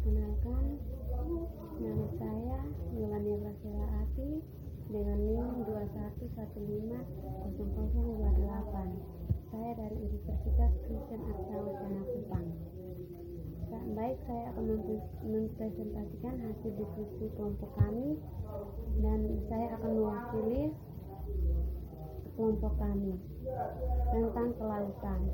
Perkenalkan, nama saya Yolanda Brasela Ati dengan NIM 21150028. Saya dari Universitas Kristen Arsa Wacana Kupang. Baik, saya akan mempresentasikan hasil diskusi kelompok kami dan saya akan mewakili kelompok kami tentang kelautan.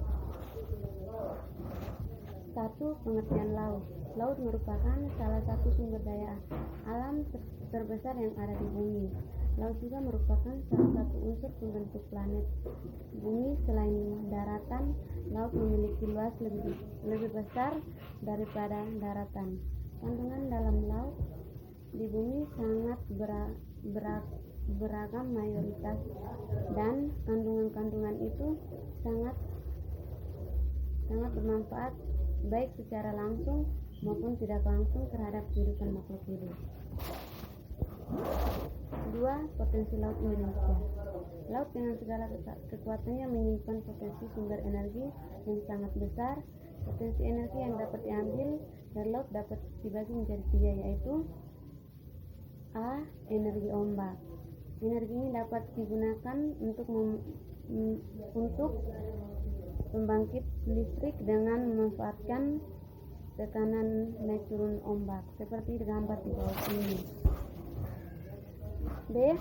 1. Pengertian laut. Laut merupakan salah satu sumber daya alam terbesar yang ada di bumi. Laut juga merupakan salah satu unsur pembentuk planet bumi. Selain daratan, laut memiliki luas lebih besar daripada daratan. Kandungan dalam laut di bumi sangat beragam mayoritas, dan kandungan itu sangat bermanfaat baik secara langsung maupun tidak langsung terhadap kehidupan makhluk hidup. 2. Potensi laut Indonesia. Laut dengan segala kekuatannya menyimpan potensi sumber energi yang sangat besar. Potensi energi yang dapat diambil dari laut dapat dibagi menjadi 3, yaitu A. Energi ombak. Energi ini dapat digunakan untuk pembangkit listrik dengan memanfaatkan tekanan naik turun ombak seperti digambar di bawah ini. B.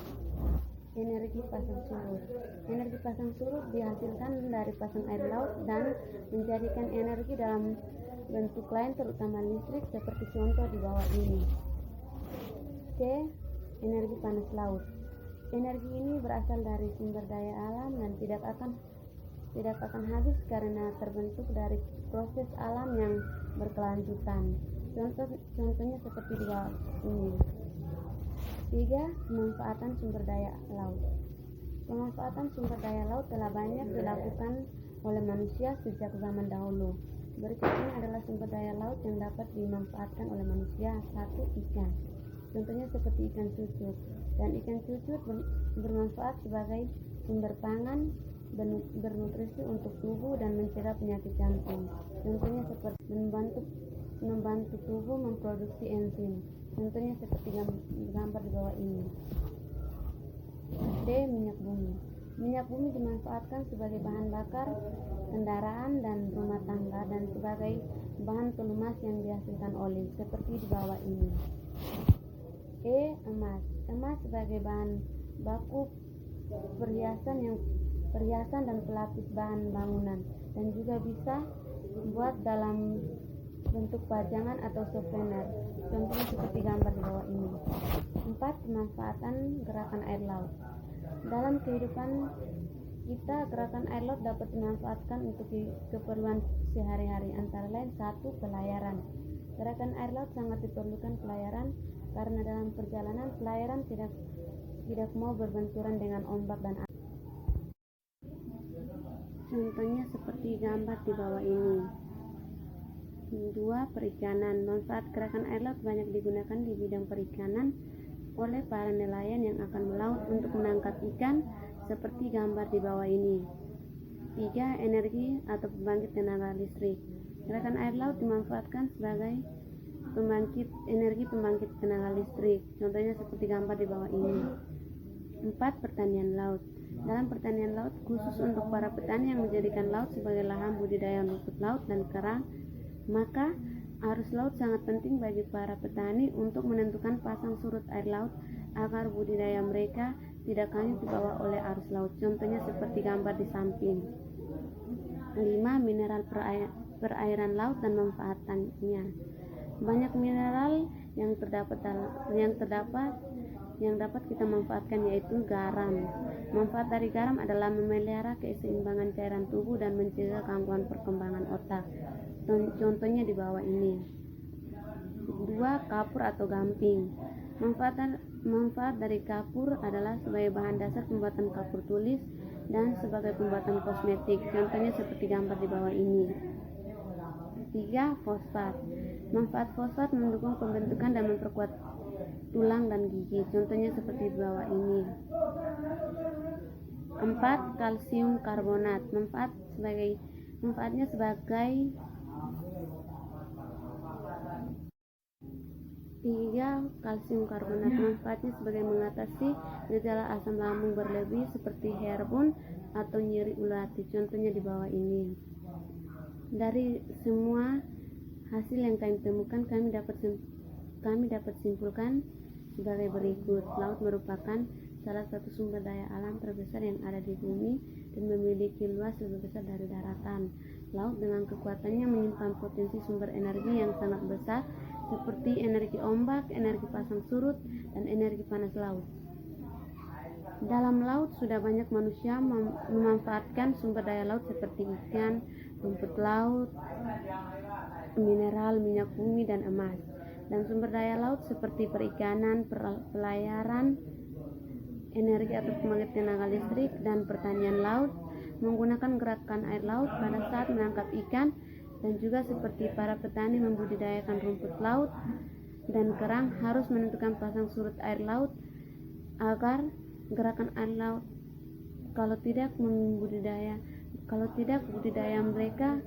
Energi pasang surut. Energi pasang surut dihasilkan dari pasang air laut dan menjadikan energi dalam bentuk lain, terutama listrik, seperti contoh di bawah ini. C. Energi panas laut. Energi ini berasal dari sumber daya alam dan tidak akan habis karena terbentuk dari proses alam yang berkelanjutan. Contohnya seperti di bawah ini. 3. Pemanfaatan sumber daya laut. Pemanfaatan sumber daya laut telah banyak dilakukan oleh manusia sejak zaman dahulu. Berikut ini adalah sumber daya laut yang dapat dimanfaatkan oleh manusia. 1. Ikan. Contohnya seperti ikan cucut. Dan ikan cucut bermanfaat sebagai sumber pangan, bernutrisi untuk tubuh dan mencegah penyakit jantung. Contohnya seperti membantu tubuh memproduksi enzim. Contohnya seperti gambar di bawah ini. D. Minyak bumi. Minyak bumi dimanfaatkan sebagai bahan bakar kendaraan dan rumah tangga dan sebagai bahan pelumas yang dihasilkan oli seperti di bawah ini. E. Emas. Emas sebagai bahan baku perhiasan dan pelapis bahan bangunan, dan juga bisa dibuat dalam bentuk pajangan atau souvenir. Contohnya seperti gambar di bawah ini. 4. Pemanfaatan gerakan air laut. Dalam kehidupan kita, gerakan air laut dapat dimanfaatkan untuk keperluan sehari-hari, antara lain 1. Pelayaran. Gerakan air laut sangat diperlukan pelayaran karena dalam perjalanan pelayaran tidak mau berbenturan dengan ombak dan air. Contohnya seperti gambar di bawah ini. 2. Perikanan. Manfaat gerakan air laut banyak digunakan di bidang perikanan oleh para nelayan yang akan melaut untuk menangkap ikan seperti gambar di bawah ini. 3. Energi atau pembangkit tenaga listrik. Gerakan air laut dimanfaatkan sebagai energi pembangkit tenaga listrik. Contohnya seperti gambar di bawah ini. 4. Pertanian laut. Dalam pertanian laut, khusus untuk para petani yang menjadikan laut sebagai lahan budidaya rumput laut dan kerang, maka arus laut sangat penting bagi para petani untuk menentukan pasang surut air laut agar budidaya mereka tidak hanyut dibawa oleh arus laut. Contohnya seperti gambar di samping. 5. Mineral perairan laut dan manfaatannya. Banyak mineral yang dapat kita manfaatkan, yaitu garam. Manfaat dari garam adalah memelihara keseimbangan cairan tubuh dan mencegah gangguan perkembangan otak. Contohnya di bawah ini. 2. Kapur atau gamping. Manfaat dari kapur adalah sebagai bahan dasar pembuatan kapur tulis dan sebagai pembuatan kosmetik. Contohnya seperti gambar di bawah ini. 3. Fosfat. Manfaat fosfat mendukung pembentukan dan memperkuat tulang dan gigi. Contohnya seperti di bawah ini. 4. Kalsium karbonat. Manfaatnya sebagai 3. Kalsium karbonat. Manfaatnya sebagai mengatasi gejala asam lambung berlebih seperti heartburn atau nyeri ulati. Contohnya di bawah ini. Dari semua hasil yang kami temukan, kami dapat simpulkan sebagai berikut. Laut merupakan salah satu sumber daya alam terbesar yang ada di bumi dan memiliki luas lebih besar dari daratan. Laut dengan kekuatannya menyimpan potensi sumber energi yang sangat besar seperti energi ombak, energi pasang surut, dan energi panas laut. Dalam laut sudah banyak manusia memanfaatkan sumber daya laut seperti ikan, rumput laut, mineral, minyak bumi, dan emas. Dan sumber daya laut seperti perikanan, pelayaran, energi atau pembangkit tenaga listrik, dan pertanian laut menggunakan gerakan air laut pada saat menangkap ikan, dan juga seperti para petani membudidayakan rumput laut dan kerang harus menentukan pasang surut air laut agar gerakan air laut kalau tidak budidaya mereka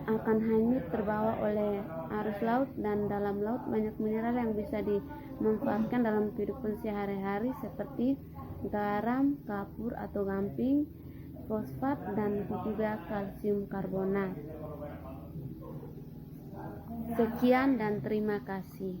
akan hanyut terbawa oleh arus laut. Dan dalam laut banyak mineral yang bisa dimanfaatkan dalam kehidupan sehari-hari seperti garam, kapur atau gamping, fosfat, dan juga kalsium karbonat. Sekian dan terima kasih.